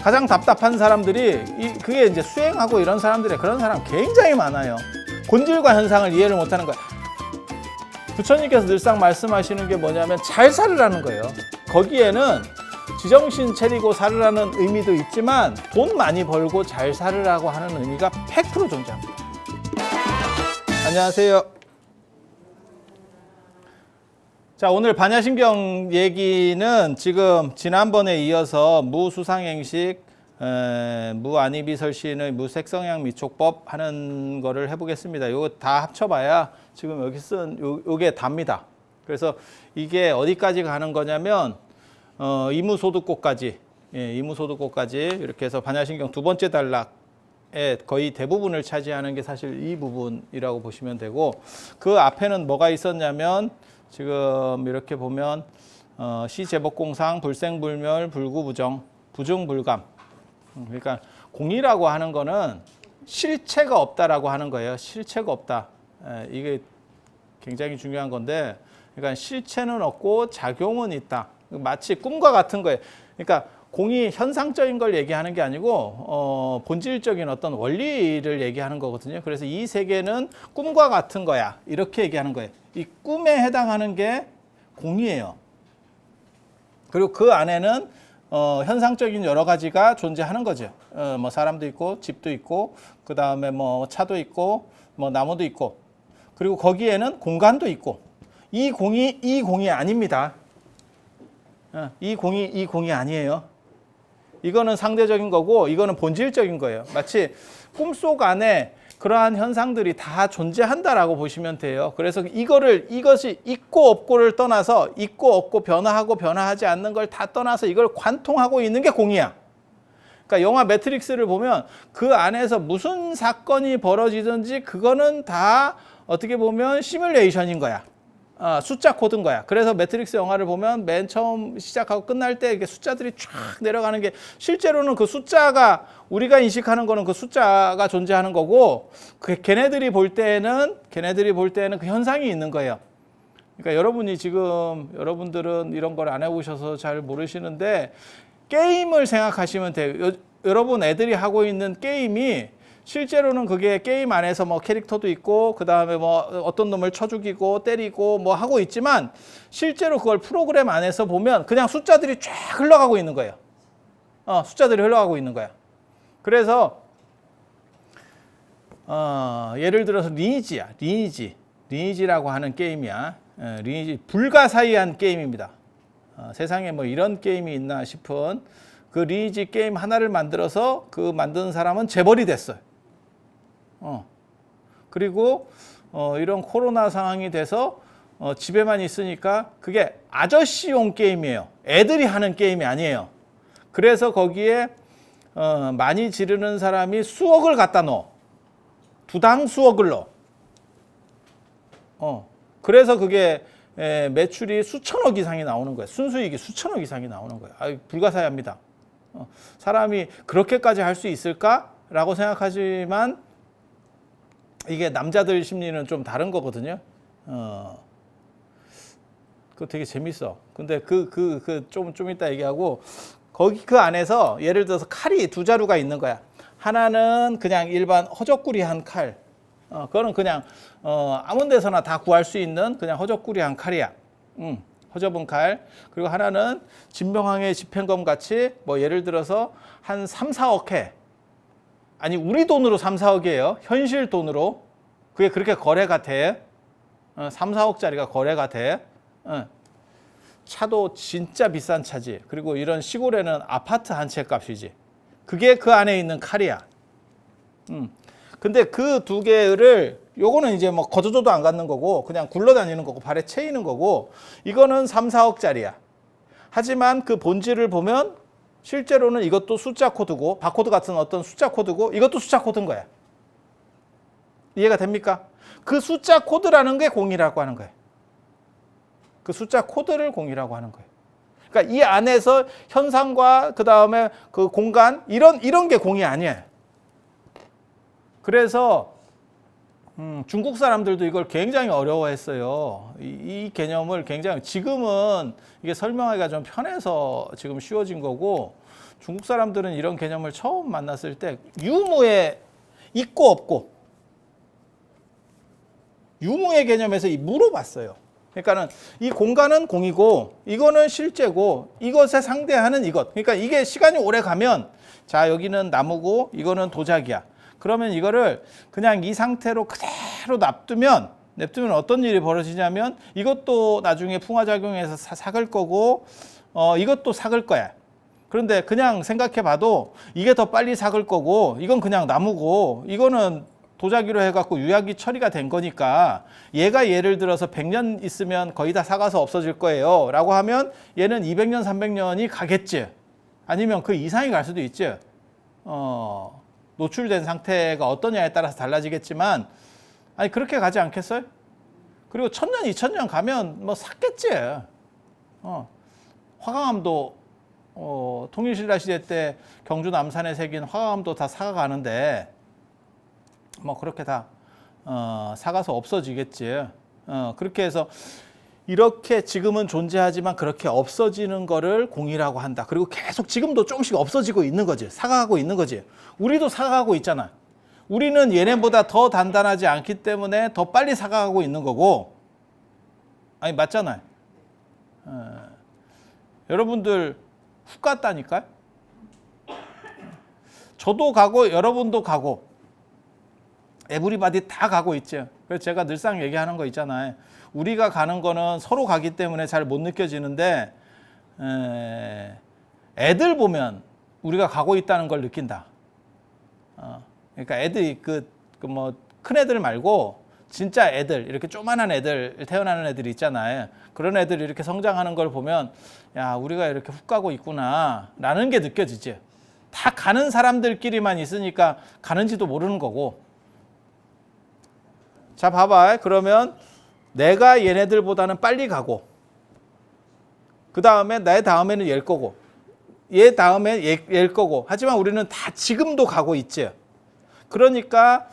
가장 답답한 사람들이 그게 이제 수행하고 이런 사람들의 그런 사람 굉장히 많아요. 본질과 현상을 이해를 못하는 거야. 부처님께서 늘상 말씀하시는 게 뭐냐면 잘 살으라는 거예요. 거기에는 지정신 차리고 살으라는 의미도 있지만 돈 많이 벌고 잘 살으라고 하는 의미가 100% 존재합니다. 안녕하세요. 자, 오늘 반야신경 얘기는 지금 지난번에 이어서 무수상행식, 무안이비설시인의 무색성향 미촉법 하는 거를 해보겠습니다. 이거 다 합쳐봐야 지금 여기 쓴 요게 답니다. 그래서 이게 어디까지 가는 거냐면 이무소득고까지, 이무소득고까지 이렇게 해서 반야신경 두 번째 단락의 거의 대부분을 차지하는 게 사실 이 부분이라고 보시면 되고, 그 앞에는 뭐가 있었냐면 지금 이렇게 보면 시제법공상, 불생불멸, 불구부정, 부중불감. 그러니까 공이라고 하는 거는 실체가 없다라고 하는 거예요. 실체가 없다. 이게 굉장히 중요한 건데, 그러니까 실체는 없고 작용은 있다. 마치 꿈과 같은 거예요. 그러니까 공이 현상적인 걸 얘기하는 게 아니고 본질적인 어떤 원리를 얘기하는 거거든요. 그래서 이 세계는 꿈과 같은 거야. 이렇게 얘기하는 거예요. 이 꿈에 해당하는 게 공이에요. 그리고 그 안에는 현상적인 여러 가지가 존재하는 거죠. 뭐 사람도 있고 집도 있고 그 다음에 뭐 차도 있고 뭐 나무도 있고, 그리고 거기에는 공간도 있고, 이 공이 아닙니다. 이 공이 아니에요. 이거는 상대적인 거고 이거는 본질적인 거예요. 마치 꿈속 안에 그러한 현상들이 다 존재한다라고 보시면 돼요. 그래서 이것이 있고 없고를 떠나서, 있고 없고 변화하고 변화하지 않는 걸 다 떠나서 이걸 관통하고 있는 게 공이야. 그러니까 영화 매트릭스를 보면 그 안에서 무슨 사건이 벌어지든지 그거는 다 어떻게 보면 시뮬레이션인 거야. 숫자 코드인 거야. 그래서 매트릭스 영화를 보면 맨 처음 시작하고 끝날 때 이렇게 숫자들이 쫙 내려가는 게, 실제로는 그 숫자가, 우리가 인식하는 거는 그 숫자가 존재하는 거고, 걔네들이 볼 때에는 그 현상이 있는 거예요. 그러니까 여러분들은 이런 걸 안 해보셔서 잘 모르시는데, 게임을 생각하시면 돼요. 여러분 애들이 하고 있는 게임이 실제로는 그게 게임 안에서 뭐 캐릭터도 있고 그 다음에 뭐 어떤 놈을 쳐 죽이고 때리고 뭐 하고 있지만, 실제로 그걸 프로그램 안에서 보면 그냥 숫자들이 쫙 흘러가고 있는 거예요. 숫자들이 흘러가고 있는 거야. 그래서 예를 들어서 리니지라고 하는 게임이야. 리니지, 불가사의한 게임입니다. 세상에 뭐 이런 게임이 있나 싶은 그 리니지 게임 하나를 만들어서 그 만드는 사람은 재벌이 됐어요. 그리고 이런 코로나 상황이 돼서 집에만 있으니까 그게 아저씨용 게임이에요. 애들이 하는 게임이 아니에요. 그래서 거기에 많이 지르는 사람이 수억을 갖다 넣어. 두당 수억을 넣어. 그래서 그게 매출이 수천억 이상이 나오는 거예요. 순수익이 수천억 이상이 나오는 거예요. 불가사의합니다. 사람이 그렇게까지 할 수 있을까라고 생각하지만, 이게 남자들 심리는 좀 다른 거거든요. 그거 되게 재밌어. 근데 좀 이따 얘기하고, 거기 그 안에서 예를 들어서 칼이 두 자루가 있는 거야. 하나는 그냥 일반 허접구리한 칼. 그거는 그냥 아무 데서나 다 구할 수 있는 그냥 허접구리한 칼이야. 허접은 칼. 그리고 하나는 진병황의 집행검 같이 뭐 예를 들어서 한 3, 4억 해. 아니 우리 돈으로 3, 4억이에요. 현실 돈으로. 그게 그렇게 거래가 돼. 3, 4억짜리가 거래가 돼. 차도 진짜 비싼 차지. 그리고 이런 시골에는 아파트 한 채 값이지. 그게 그 안에 있는 칼이야. 근데 그 두 개를, 요거는 이제 뭐 거저줘도 안 갖는 거고 그냥 굴러다니는 거고 발에 채이는 거고, 이거는 3, 4억짜리야. 하지만 그 본질을 보면 실제로는 이것도 숫자 코드고, 바코드 같은 어떤 숫자 코드고, 이것도 숫자 코드인 거야. 이해가 됩니까? 그 숫자 코드라는 게 공이라고 하는 거예요. 그 숫자 코드를 공이라고 하는 거예요. 그러니까 이 안에서 현상과 그 다음에 그 공간, 이런 게 공이 아니에요. 그래서 중국 사람들도 이걸 굉장히 어려워했어요. 이 개념을 굉장히, 지금은 이게 설명하기가 좀 편해서 지금 쉬워진 거고, 중국 사람들은 이런 개념을 처음 만났을 때 유무에 있고 없고 유무의 개념에서 물어봤어요. 그러니까는 이 공간은 공이고 이거는 실제고 이것에 상대하는 이것. 그러니까 이게 시간이 오래 가면 자 여기는 나무고 이거는 도자기야. 그러면 이거를 그냥 이 상태로 그대로 냅두면 어떤 일이 벌어지냐면 이것도 나중에 풍화작용해서 삭을 거고 이것도 삭을 거야. 그런데 그냥 생각해 봐도 이게 더 빨리 삭을 거고 이건 그냥 나무고 이거는 도자기로 해갖고 유약이 처리가 된 거니까 얘가 예를 들어서 100년 있으면 거의 다 삭아서 없어질 거예요 라고 하면 얘는 200년 300년이 가겠지. 아니면 그 이상이 갈 수도 있지. 노출된 상태가 어떠냐에 따라서 달라지겠지만 아니 그렇게 가지 않겠어요? 그리고 1000년 2000년 가면 뭐 삭겠지. 화강암도 통일신라 시대 때 경주 남산에 새긴 화강암도 다 삭아가는데 뭐 그렇게 다 삭아서 없어지겠지. 그렇게 해서 이렇게 지금은 존재하지만 그렇게 없어지는 거를 공이라고 한다. 그리고 계속 지금도 조금씩 없어지고 있는 거지. 삭아가고 있는 거지. 우리도 삭아가고 있잖아. 우리는 얘네보다 더 단단하지 않기 때문에 더 빨리 삭아가고 있는 거고. 아니 맞잖아요. 여러분들 훅 갔다니까요. 저도 가고 여러분도 가고 에브리바디 다 가고 있죠. 그래서 제가 늘상 얘기하는 거 있잖아요. 우리가 가는 거는 서로 가기 때문에 잘 못 느껴지는데 애들 보면 우리가 가고 있다는 걸 느낀다. 그러니까 애들이 뭐 큰 애들 말고 진짜 애들 이렇게 조만한 애들 태어나는 애들이 있잖아요. 그런 애들이 이렇게 성장하는 걸 보면 야 우리가 이렇게 훅 가고 있구나 라는 게 느껴지지. 다 가는 사람들끼리만 있으니까 가는지도 모르는 거고. 자 봐봐. 그러면 내가 얘네들보다는 빨리 가고 그 다음에 내 다음에는 얘일 거고 얘 다음에 얘일 거고 하지만 우리는 다 지금도 가고 있지. 그러니까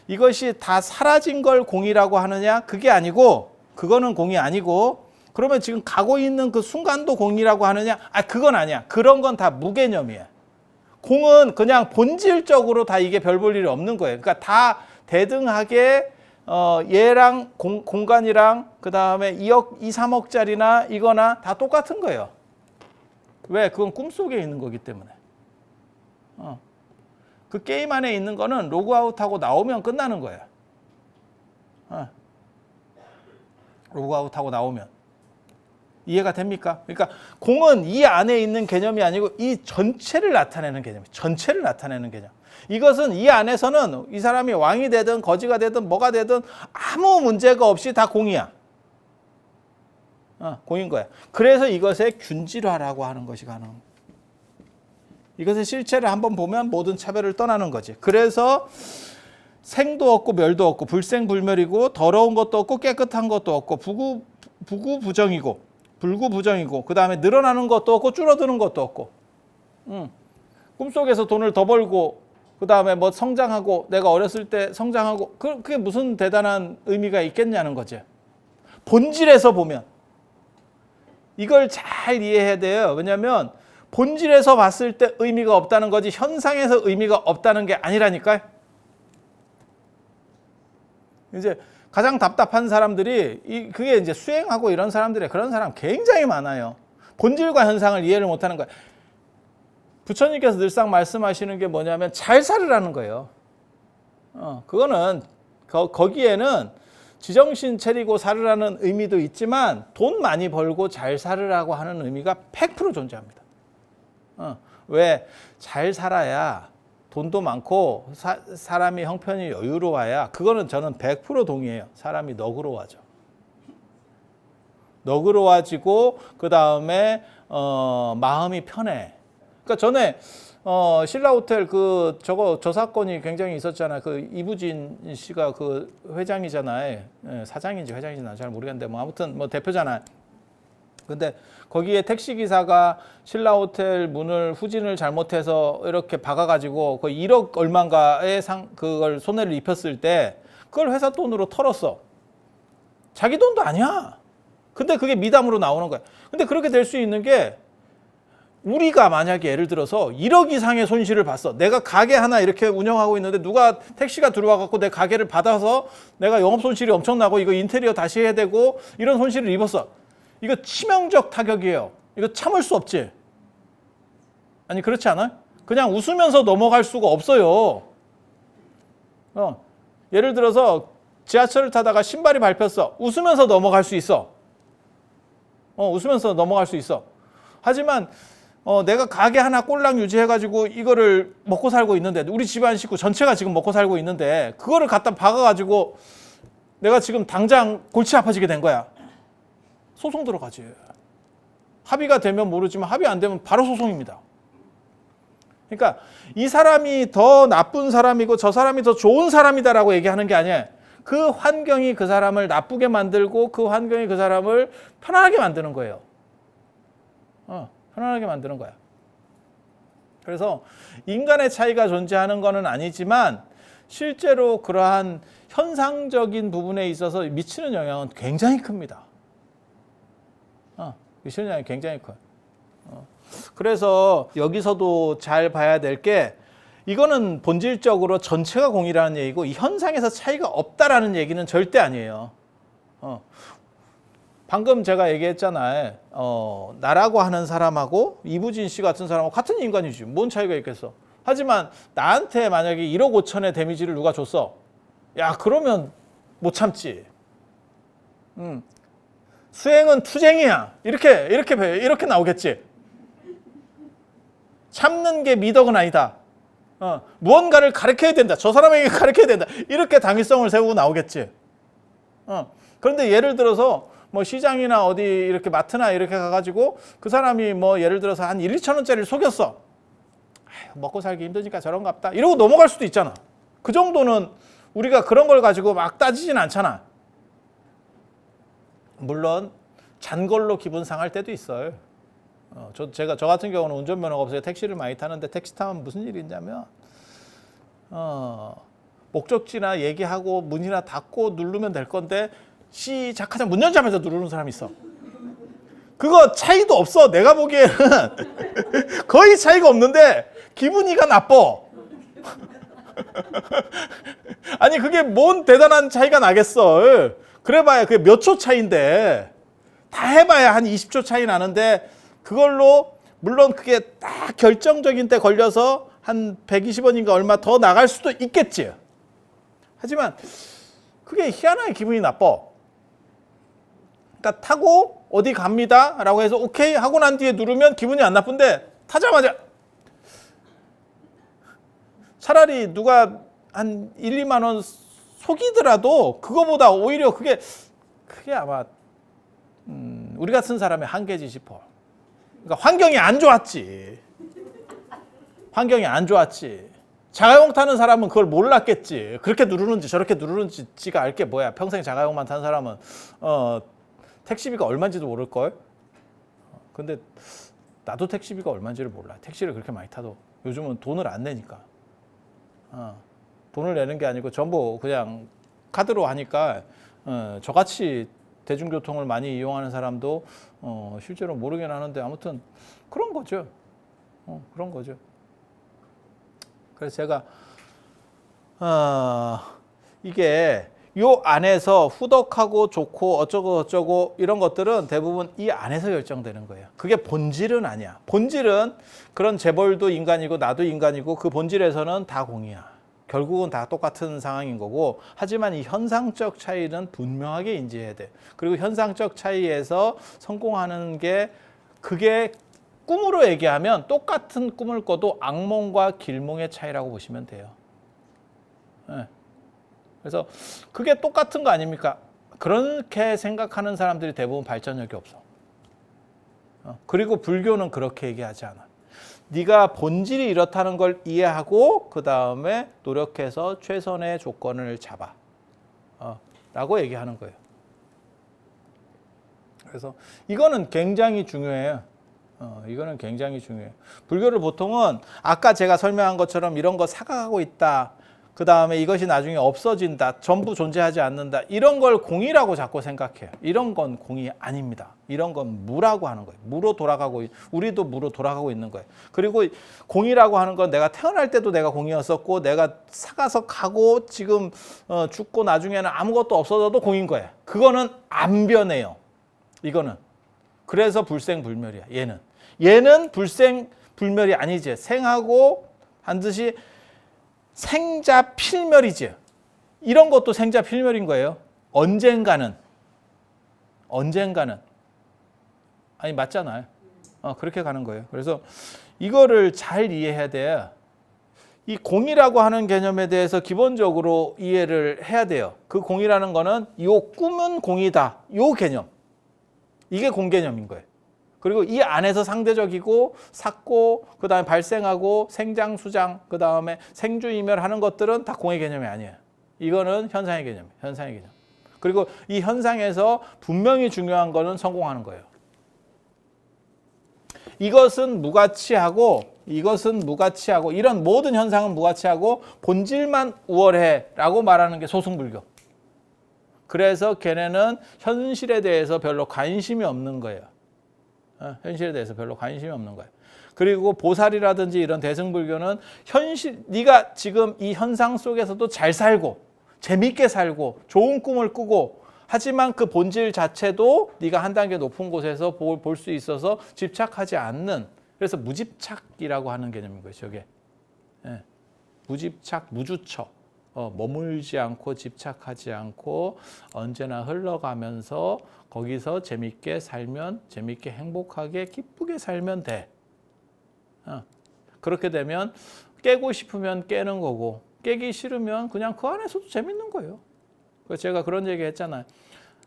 이것이 다 사라진 걸 공이라고 하느냐? 그게 아니고 그거는 공이 아니고 그러면 지금 가고 있는 그 순간도 공이라고 하느냐? 그건 아니야. 그런 건 다 무개념이야. 공은 그냥 본질적으로 다 이게 별 볼 일이 없는 거예요. 그러니까 다 대등하게 얘랑 공간이랑 그 다음에 2억, 2, 3억짜리나 이거나 다 똑같은 거예요. 왜? 그건 꿈속에 있는 거기 때문에. 그 게임 안에 있는 거는 로그아웃하고 나오면 끝나는 거예요. 로그아웃하고 나오면. 이해가 됩니까? 그러니까 공은 이 안에 있는 개념이 아니고 이 전체를 나타내는 개념이에요. 전체를 나타내는 개념. 이것은 이 안에서는 이 사람이 왕이 되든 거지가 되든 뭐가 되든 아무 문제가 없이 다 공이야. 공인 거야. 그래서 이것의 균질화라고 하는 것이 가능합니다. 이것의 실체를 한번 보면 모든 차별을 떠나는 거지. 그래서 생도 없고 멸도 없고 불생불멸이고 더러운 것도 없고 깨끗한 것도 없고 부구부정이고 불구부정이고 그 다음에 늘어나는 것도 없고 줄어드는 것도 없고 꿈속에서 돈을 더 벌고 그 다음에 뭐 성장하고 내가 어렸을 때 성장하고 그게 무슨 대단한 의미가 있겠냐는 거지. 본질에서 보면 이걸 잘 이해해야 돼요. 왜냐하면 본질에서 봤을 때 의미가 없다는 거지 현상에서 의미가 없다는 게 아니라니까요. 이제 가장 답답한 사람들이 그게 이제 수행하고 이런 사람들이 그런 사람 굉장히 많아요. 본질과 현상을 이해를 못하는 거예요. 부처님께서 늘상 말씀하시는 게 뭐냐면 잘 살으라는 거예요. 그거는 거기에는 지정신 차리고 살으라는 의미도 있지만 돈 많이 벌고 잘 살으라고 하는 의미가 100% 존재합니다. 왜? 잘 살아야 돈도 많고 사람이 형편이 여유로워야 그거는 저는 100% 동의해요. 사람이 너그러워져. 너그러워지고 그 다음에 마음이 편해. 그러니까 전에 신라호텔 저 사건이 굉장히 있었잖아요. 그 이부진 씨가 그 회장이잖아요. 사장인지 회장인지 난 잘 모르겠는데 뭐 아무튼 뭐 대표잖아요. 근데 거기에 택시기사가 신라호텔 문을 후진을 잘못해서 이렇게 박아가지고 거의 1억 얼마인가의 그걸 손해를 입혔을 때 그걸 회사 돈으로 털었어. 자기 돈도 아니야. 근데 그게 미담으로 나오는 거야. 근데 그렇게 될 수 있는 게 우리가 만약에 예를 들어서 1억 이상의 손실을 봤어. 내가 가게 하나 이렇게 운영하고 있는데 누가 택시가 들어와 갖고 내 가게를 받아서 내가 영업 손실이 엄청나고 이거 인테리어 다시 해야 되고 이런 손실을 입었어. 이거 치명적 타격이에요. 이거 참을 수 없지. 아니 그렇지 않아요? 그냥 웃으면서 넘어갈 수가 없어요. 예를 들어서 지하철을 타다가 신발이 밟혔어. 웃으면서 넘어갈 수 있어. 웃으면서 넘어갈 수 있어. 하지만 내가 가게 하나 꼴랑 유지해가지고 이거를 먹고 살고 있는데 우리 집안 식구 전체가 지금 먹고 살고 있는데 그거를 갖다 박아가지고 내가 지금 당장 골치 아파지게 된 거야. 소송 들어가지. 합의가 되면 모르지만 합의 안 되면 바로 소송입니다. 그러니까 이 사람이 더 나쁜 사람이고 저 사람이 더 좋은 사람이다라고 얘기하는 게 아니에요. 그 환경이 그 사람을 나쁘게 만들고 그 환경이 그 사람을 편안하게 만드는 거예요. 편안하게 만드는 거야. 그래서 인간의 차이가 존재하는 것은 아니지만 실제로 그러한 현상적인 부분에 있어서 미치는 영향은 굉장히 큽니다. 미치는 영향이 굉장히 커요. 그래서 여기서도 잘 봐야 될 게 이거는 본질적으로 전체가 공이라는 얘기고 이 현상에서 차이가 없다라는 얘기는 절대 아니에요. 방금 제가 얘기했잖아요. 나라고 하는 사람하고 이부진 씨 같은 사람하고 같은 인간이지. 뭔 차이가 있겠어. 하지만 나한테 만약에 1억 5천의 데미지를 누가 줬어. 야 그러면 못 참지. 수행은 투쟁이야. 이렇게 나오겠지. 참는 게 미덕은 아니다. 무언가를 가르쳐야 된다. 저 사람에게 가르쳐야 된다. 이렇게 당위성을 세우고 나오겠지. 그런데 예를 들어서 뭐 시장이나 어디 이렇게 마트나 이렇게 가가지고 그 사람이 뭐 예를 들어서 한 1, 2천 원짜리를 속였어. 먹고 살기 힘드니까 저런갑다. 이러고 넘어갈 수도 있잖아. 그 정도는 우리가 그런 걸 가지고 막 따지진 않잖아. 물론 잔 걸로 기분 상할 때도 있어요. 저 같은 경우는 운전면허가 없어서 택시를 많이 타는데 택시 타면 무슨 일이 있냐면 목적지나 얘기하고 문이나 닫고 누르면 될 건데 시작하자 문 열자마자 누르는 사람이 있어. 그거 차이도 없어. 내가 보기에는 거의 차이가 없는데 기분이가 나빠. 아니 그게 뭔 대단한 차이가 나겠어. 그래봐야 그게 몇 초 차이인데 다 해봐야 한 20초 차이 나는데 그걸로 물론 그게 딱 결정적인 때 걸려서 한 120원인가 얼마 더 나갈 수도 있겠지. 하지만 그게 희한하게 기분이 나빠. 그러니까 타고 어디 갑니다 라고 해서 오케이 하고 난 뒤에 누르면 기분이 안 나쁜데 타자마자 차라리 누가 한 1, 2만 원 속이더라도 그거보다 오히려 그게 아마 우리 같은 사람의 한계지 싶어. 그러니까 환경이 안 좋았지. 환경이 안 좋았지. 자가용 타는 사람은 그걸 몰랐겠지. 그렇게 누르는지 저렇게 누르는지 지가 알 게 뭐야. 평생 자가용만 탄 사람은 택시비가 얼마인지도 모를걸. 근데 나도 택시비가 얼마인지를 몰라. 택시를 그렇게 많이 타도 요즘은 돈을 안 내니까. 돈을 내는 게 아니고 전부 그냥 카드로 하니까 저같이 대중교통을 많이 이용하는 사람도 실제로 모르긴 하는데 아무튼 그런 거죠. 그런 거죠. 그래서 제가 이게 요 안에서 후덕하고 좋고 어쩌고 이런 것들은 대부분 이 안에서 결정되는 거예요. 그게 본질은 아니야. 본질은 그런 재벌도 인간이고 나도 인간이고 그 본질에서는 다 공이야. 결국은 다 똑같은 상황인 거고 하지만 이 현상적 차이는 분명하게 인지해야 돼. 그리고 현상적 차이에서 성공하는 게 그게 꿈으로 얘기하면 똑같은 꿈을 꿔도 악몽과 길몽의 차이라고 보시면 돼요. 네. 그래서 그게 똑같은 거 아닙니까? 그렇게 생각하는 사람들이 대부분 발전력이 없어. 그리고 불교는 그렇게 얘기하지 않아. 네가 본질이 이렇다는 걸 이해하고 그 다음에 노력해서 최선의 조건을 잡아 라고 얘기하는 거예요. 그래서 이거는 굉장히 중요해요. 이거는 굉장히 중요해요. 불교를 보통은 아까 제가 설명한 것처럼 이런 거 사각하고 있다. 그 다음에 이것이 나중에 없어진다, 전부 존재하지 않는다, 이런 걸 공이라고 자꾸 생각해요. 이런 건 공이 아닙니다. 이런 건 무라고 하는 거예요. 무로 돌아가고, 우리도 무로 돌아가고 있는 거예요. 그리고 공이라고 하는 건 내가 태어날 때도 내가 공이었었고, 내가 살아서 가고 지금 죽고 나중에는 아무것도 없어져도 공인 거예요. 그거는 안 변해요. 이거는. 그래서 불생불멸이야. 얘는 불생불멸이 아니지. 생하고 반드시 생자필멸이지. 이런 것도 생자필멸인 거예요. 언젠가는. 아니 맞잖아요. 그렇게 가는 거예요. 그래서 이거를 잘 이해해야 돼요. 이 공이라고 하는 개념에 대해서 기본적으로 이해를 해야 돼요. 그 공이라는 거는 요 꿈은 공이다. 요 개념. 이게 공 개념인 거예요. 그리고 이 안에서 상대적이고 삭고 그다음에 발생하고 생장, 수장, 그다음에 생주이멸하는 것들은 다 공의 개념이 아니에요. 이거는 현상의 개념. 그리고 이 현상에서 분명히 중요한 거는 성공하는 거예요. 이것은 무가치하고 이런 모든 현상은 무가치하고 본질만 우월해라고 말하는 게 소승불교. 그래서 걔네는 현실에 대해서 별로 관심이 없는 거예요. 현실에 대해서 별로 관심이 없는 거예요. 그리고 보살이라든지 이런 대승불교는 네가 지금 이 현상 속에서도 잘 살고 재밌게 살고 좋은 꿈을 꾸고 하지만 그 본질 자체도 네가 한 단계 높은 곳에서 볼 수 있어서 집착하지 않는, 그래서 무집착이라고 하는 개념인 거예요. 저게 무집착, 무주처. 머물지 않고 집착하지 않고 언제나 흘러가면서 거기서 재밌게 살면, 재밌게 행복하게 기쁘게 살면 돼. 그렇게 되면 깨고 싶으면 깨는 거고 깨기 싫으면 그냥 그 안에서도 재밌는 거예요. 제가 그런 얘기 했잖아요.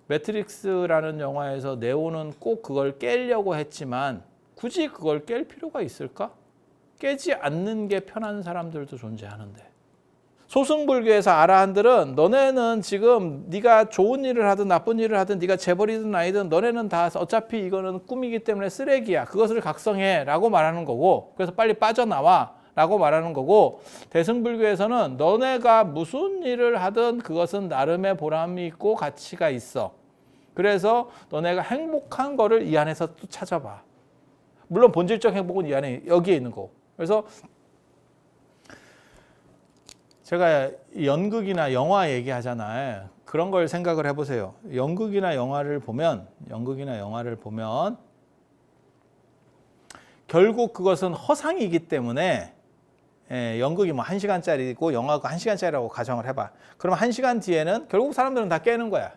매트릭스라는 영화에서 네오는 꼭 그걸 깨려고 했지만 굳이 그걸 깰 필요가 있을까? 깨지 않는 게 편한 사람들도 존재하는데, 소승불교에서 아라한들은 너네는 지금 네가 좋은 일을 하든 나쁜 일을 하든 네가 재벌이든 아니든 너네는 다 어차피 이거는 꿈이기 때문에 쓰레기야. 그것을 각성해 라고 말하는 거고, 그래서 빨리 빠져나와 라고 말하는 거고, 대승불교에서는 너네가 무슨 일을 하든 그것은 나름의 보람이 있고 가치가 있어. 그래서 너네가 행복한 거를 이 안에서 또 찾아봐. 물론 본질적 행복은 이 안에 여기에 있는 거고. 그래서 제가 연극이나 영화 얘기하잖아요. 그런 걸 생각을 해보세요. 연극이나 영화를 보면 결국 그것은 허상이기 때문에, 연극이 뭐 1시간짜리고 영화가 1시간짜리라고 가정을 해봐. 그럼 1시간 뒤에는 결국 사람들은 다 깨는 거야.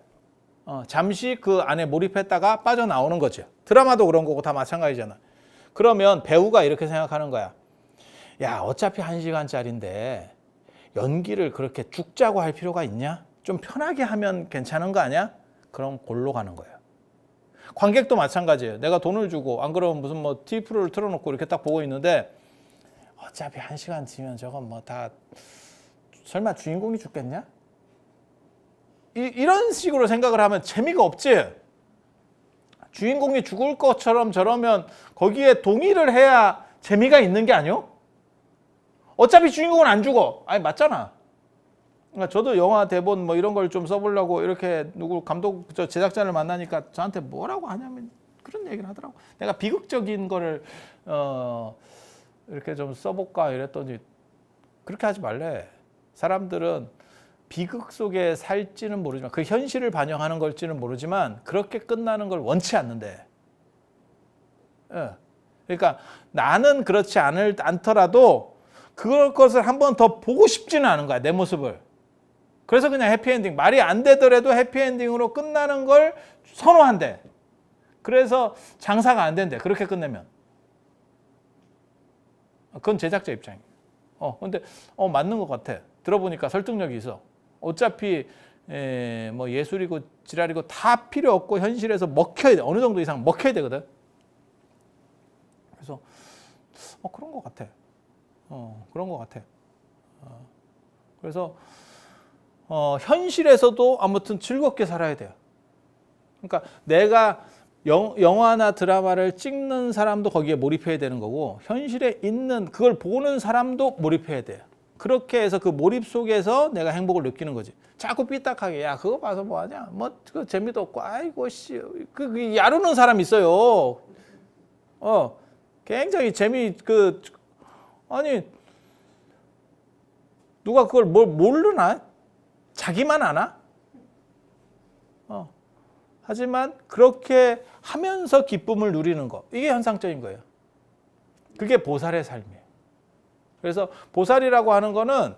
잠시 그 안에 몰입했다가 빠져나오는 거죠. 드라마도 그런 거고 다 마찬가지잖아. 그러면 배우가 이렇게 생각하는 거야. 야, 어차피 1시간짜리인데 연기를 그렇게 죽자고 할 필요가 있냐? 좀 편하게 하면 괜찮은 거 아니야? 그럼 골로 가는 거예요. 관객도 마찬가지예요. 내가 돈을 주고 안 그러면 무슨 뭐 TV 프로를 틀어놓고 이렇게 딱 보고 있는데 어차피 1시간 뒤면 저건 뭐 다 설마 주인공이 죽겠냐? 이런 식으로 생각을 하면 재미가 없지. 주인공이 죽을 것처럼 저러면 거기에 동의를 해야 재미가 있는 게 아니요? 어차피 주인공은 안 죽어. 아니 맞잖아. 그러니까 저도 영화 대본 뭐 이런 걸 좀 써보려고 이렇게 누구 감독, 저 제작자를 만나니까 저한테 뭐라고 하냐면 그런 얘기를 하더라고. 내가 비극적인 거를 이렇게 좀 써볼까 이랬더니 그렇게 하지 말래. 사람들은 비극 속에 살지는 모르지만 그 현실을 반영하는 걸지는 모르지만 그렇게 끝나는 걸 원치 않는데. 그러니까 나는 그렇지 않더라도 그럴 것을 한 번 더 보고 싶지는 않은 거야, 내 모습을. 그래서 그냥 해피엔딩, 말이 안 되더라도 해피엔딩으로 끝나는 걸 선호한대. 그래서 장사가 안 된대, 그렇게 끝내면. 그건 제작자 입장이에요. 근데 맞는 것 같아. 들어보니까 설득력이 있어. 어차피 뭐 예술이고 지랄이고 다 필요 없고 현실에서 먹혀야 돼. 어느 정도 이상 먹혀야 되거든. 그래서 그런 것 같아. 그런 것 같아. 그래서 현실에서도 아무튼 즐겁게 살아야 돼요. 그러니까 내가 영화나 드라마를 찍는 사람도 거기에 몰입해야 되는 거고 현실에 있는 그걸 보는 사람도 몰입해야 돼요. 그렇게 해서 그 몰입 속에서 내가 행복을 느끼는 거지. 자꾸 삐딱하게 야 그거 봐서 뭐하냐 뭐 그 재미도 없고 아이고 그 야르는 사람 있어요. 굉장히 아니 누가 그걸 모르나? 자기만 아나? 하지만 그렇게 하면서 기쁨을 누리는 거 이게 현상적인 거예요. 그게 보살의 삶이에요. 그래서 보살이라고 하는 거는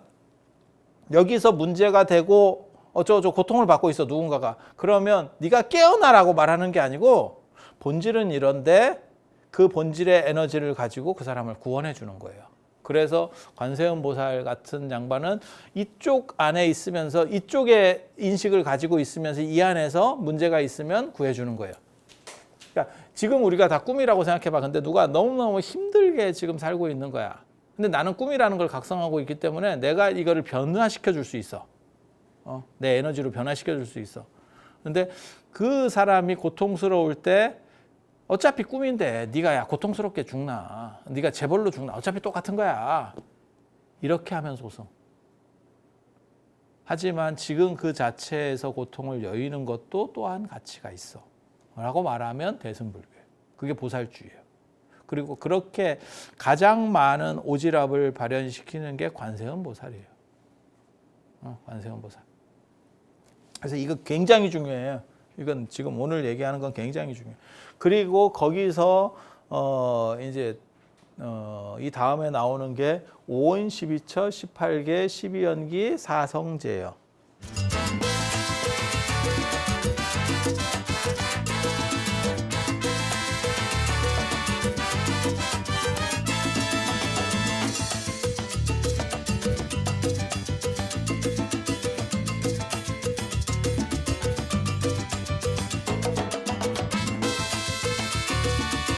여기서 문제가 되고 어쩌고저쩌고 고통을 받고 있어 누군가가. 그러면 네가 깨어나라고 말하는 게 아니고 본질은 이런데 그 본질의 에너지를 가지고 그 사람을 구원해 주는 거예요. 그래서 관세음 보살 같은 양반은 이쪽 안에 있으면서 이쪽의 인식을 가지고 있으면서 이 안에서 문제가 있으면 구해주는 거예요. 그러니까 지금 우리가 다 꿈이라고 생각해봐. 근데 누가 너무너무 힘들게 지금 살고 있는 거야. 근데 나는 꿈이라는 걸 각성하고 있기 때문에 내가 이거를 변화시켜 줄 수 있어. 내 에너지로 변화시켜 줄 수 있어. 근데 그 사람이 고통스러울 때 어차피 꿈인데 네가 야 고통스럽게 죽나 네가 재벌로 죽나 어차피 똑같은 거야 이렇게 하면서서 하지만 지금 그 자체에서 고통을 여의는 것도 또한 가치가 있어 라고 말하면 대승불교예요. 그게 보살주의예요. 그리고 그렇게 가장 많은 오지랖을 발현시키는 게 관세음보살이에요. 관세음보살. 그래서 이거 굉장히 중요해요. 이건 지금 오늘 얘기하는 건 굉장히 중요해요. 그리고 거기서 이 다음에 나오는 게 5원 12처 18개 12연기 4성제예요.